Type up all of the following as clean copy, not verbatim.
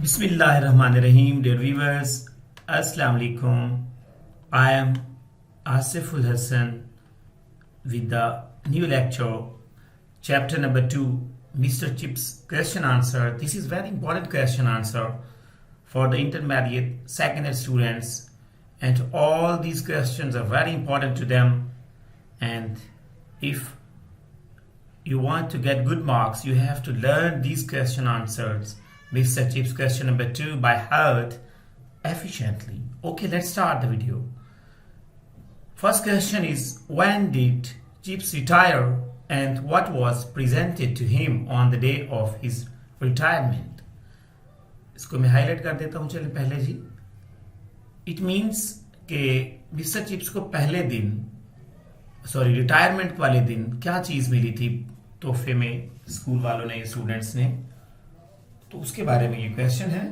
Bismillahirrahmanirrahim, dear viewers. Assalamu alaikum. I am Asiful Hassan with the new lecture, chapter number 2, Mr. Chips question answer. This is very important question answer for the intermediate second year students, and all these questions are very important to them. And if you want to get good marks, you have to learn these question answers. Mr. Chips question number 2 by heart efficiently. Okay, let's start the video. First question is, when did Chips retire and what was presented to him on the day of his retirement? इसको मैं highlight कर देता हूं. चलिए पहले जी, it means कि mister chips को पहले दिन रिटायरमेंट वाले दिन क्या चीज मिली थी तोहफे में स्कूल वालों ने, स्टूडेंट्स ने, तो उसके बारे में ये क्वेश्चन है.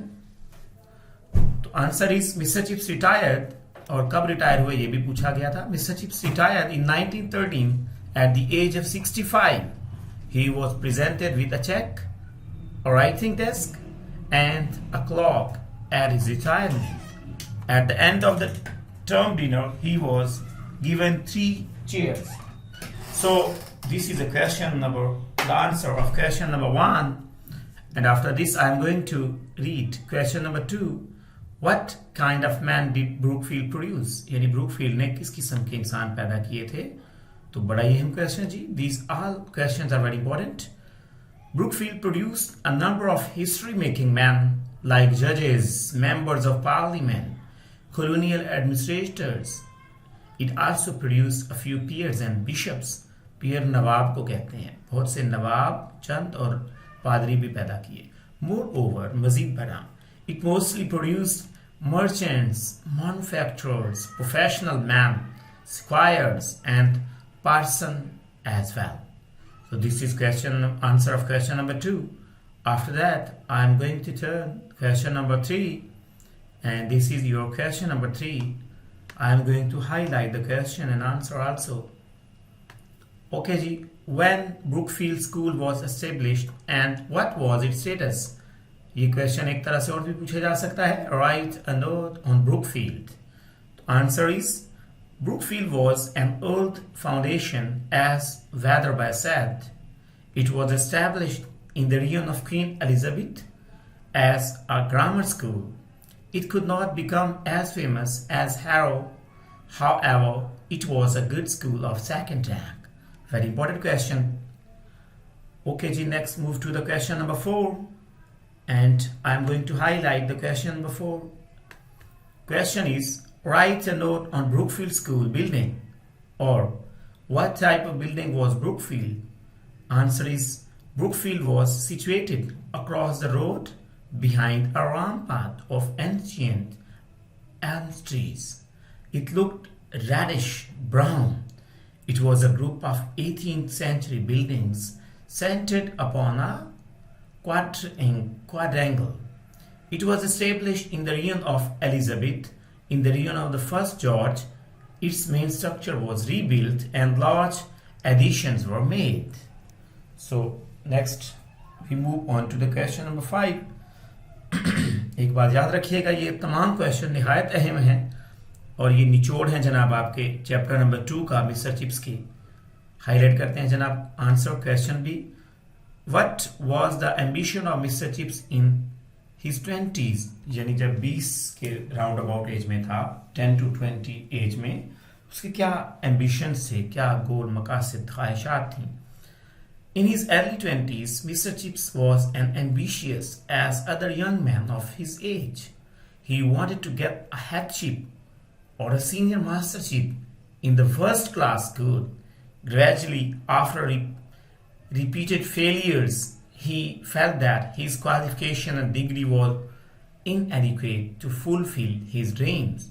तो answer is Mister Chips retired, और कब रिटायर हुए ये भी पूछा गया था. Mister Chips retired in 1913 at the age of 65. He was presented with a cheque, a writing desk and a clock at his retirement. At the end of the term dinner, he was given 3 chairs. So this is the answer of question number 1. And after this, I am going to read question number 2. What kind of man did Brookfield produce? यानी Brookfield ने किस किस्म के इंसान पैदा किए थे? तो बड़ा ही अहम क्वेश्चन जी. These all questions are very important. Brookfield produced a number of history-making men like judges, members of parliament, colonial administrators. It also produced a few peers and bishops. peer नवाब को कहते हैं. बहुत से नवाब, चंद और पादरी भी पैदा किए. Moreover, मजीद बना, it mostly produced merchants, manufacturers, professional men, squires, and parson as well. So this is answer of question number 2. After that, I am going to turn question number 3, and this is your question number 3. I am going to highlight the question and answer also. Okay ji, when Brookfield School was established and what was its status? ये question एक तरह से और भी पूछा जा सकता है. Write a note on Brookfield. Answer is, Brookfield was an old foundation, as Weatherby said. It was established in the reign of Queen Elizabeth as a grammar school. It could not become as famous as Harrow. However, it was a good school of second rank. Very important question. Okay ji, next move to the question number 4. And I'm going to highlight the question number 4. Question is, write a note on Brookfield School building. Or, what type of building was Brookfield? Answer is, Brookfield was situated across the road behind a rampart of ancient elm trees. It looked reddish brown. It was a group of 18th century buildings centered upon a quadrangle. It was established in the reign of Elizabeth. In the reign of the first George, its main structure was rebuilt and large additions were made. So next we move on to the question number 5. एक बात याद रखिएगा, ये तमाम question निहायत अहम हैं और ये निचोड़ हैं जनाब आपके चैप्टर नंबर 2 का मिस्टर चिप्स की. हाईलाइट करते हैं जनाब आंसर क्वेश्चन भी. What was the ambition of mister chips in his 20s, यानी जब 20 के राउंड अबाउट एज में था, 10 to 20 एज में, उसके क्या एम्बिशंस थे, क्या गोल, मकासद, ख्वाहिशात थी. In his early 20s, Mr. Chips was as ambitious as other young men of his age. He wanted to get a headship or a senior mastership in the first class school. Gradually, after repeated failures, he felt that his qualification and degree was inadequate to fulfill his dreams.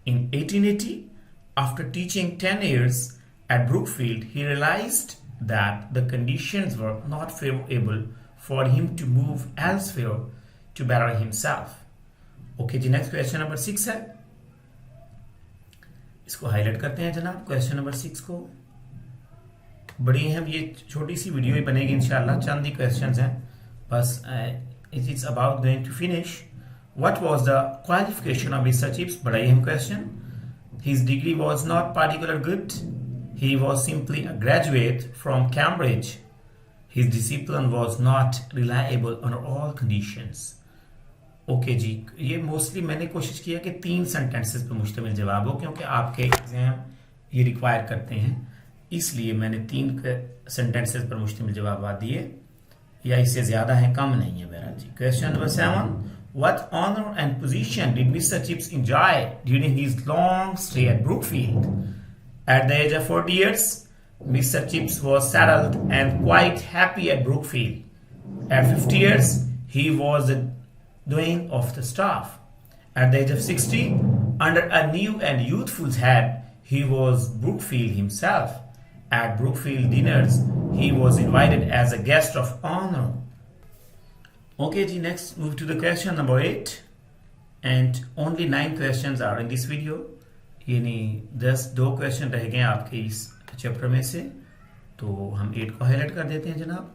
In 1880, after teaching 10 years at Brookfield, he realized that the conditions were not favorable for him to move elsewhere to better himself. Okay ji, next question number 6 है, इसको highlight करते हैं जनाब. Question number 6 को बड़ी अहम, ये छोटी सी वीडियो ही बनेगी इंशाल्लाह, चंद ही क्वेश्चंस हैं बस. it is about going to finish. What was the qualification of Mr. Chips? बड़ा ही अहम question. His degree was not particular good. He was simply a graduate from Cambridge. His discipline was not reliable under all conditions. Okay जी, ये mostly मैंने कोशिश किया कि 3 sentences पर मुश्तमिल जवाब हो, क्योंकि आपके एग्जाम ये रिक्वायर करते हैं, इसलिए मैंने 3 सेंटेंसेस पर मुश्तमिल जवाब दिए, या इससे ज्यादा है, कम नहीं है बहरहाल जी। Question number 7, what honor and position did Mr. Chips enjoy during his long stay at Brookfield? At the age of 40 years, Mr. Chips was settled and quite happy at Brookfield. At 50 years, he was the doing of the staff. At the age of 60, under a new and youthful head, he was Brookfield himself. At Brookfield dinners, he was invited as a guest of honor. Okay, ji, next move to the question number 8. And only 9 questions are in this video. यानी 2 question रह गए आपके इस chapter में से, तो हम 8 को हाईलाइट कर देते हैं जनाब।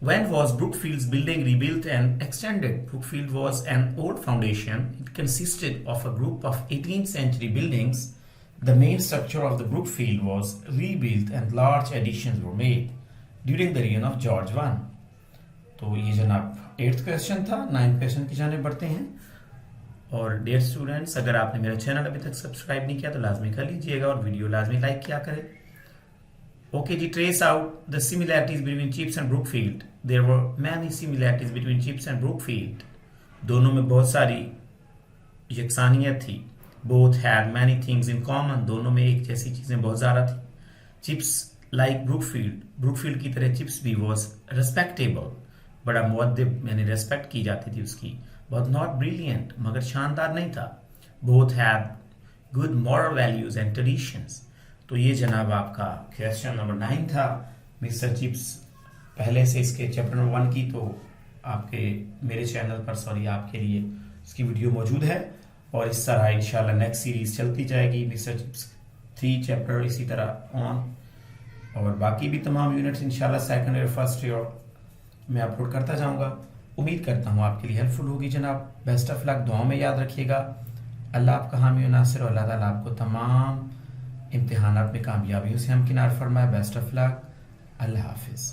When was Brookfield's building rebuilt and extended? Brookfield was an old foundation. It consisted of a group of 18th century buildings. The main structure of the Brookfield was rebuilt and large additions were made during the reign of George I. तो ये जनाब 8th question था। 9 question की जाने बढ़ते हैं। और dear students, अगर आपने मेरा चैनल अभी तक सब्सक्राइब नहीं किया तो लाजमी कर लीजिएगा और वीडियो लाजमी लाइक किया करें। ओके जी, trace out the similarities between Chips and Brookfield. There were many similarities between Chips and Brookfield. दोनों में बहुत सारी यकसानियत थी। Both had many things in common. दोनों में एक जैसी चीजें बहुत ज्यादा थी। चिप्स लाइक ब्रूकफील्ड, ब्रूकफील्ड की तरह चिप्स भी वॉज रेस्पेक्टेबल, बड़ा मुअद्दिब, यानी रेस्पेक्ट की जाती थी उसकी। बट नॉट ब्रिलियंट, मगर शानदार नहीं था। Both had good moral values and traditions. तो ये जनाब आपका क्वेश्चन नंबर 9 था। मिस्टर चिप्स पहले से इसके चैप्टर नंबर 1 की तो आपके मेरे चैनल पर आपके लिए इसकी वीडियो मौजूद है, और इस तरह इंशाल्लाह नेक्स्ट सीरीज चलती जाएगी। मिस्टर चिप्स 3 चैप्टर इसी तरह ऑन, और बाकी भी तमाम यूनिट्स इंशाल्लाह सेकंड ईयर फर्स्ट ईयर मैं अपलोड करता जाऊंगा। उम्मीद करता हूँ आपके लिए हेल्पफुल होगी जनाब। बेस्ट ऑफ लक, दुआओं में याद रखिएगा। अल्लाह आपका हामी व नासिर, और अल्लाह ताला आपको तमाम इम्तिहानात में कामयाबियों से हमकिनार फरमाए। बेस्ट ऑफ लक, अल्लाह हाफिज़।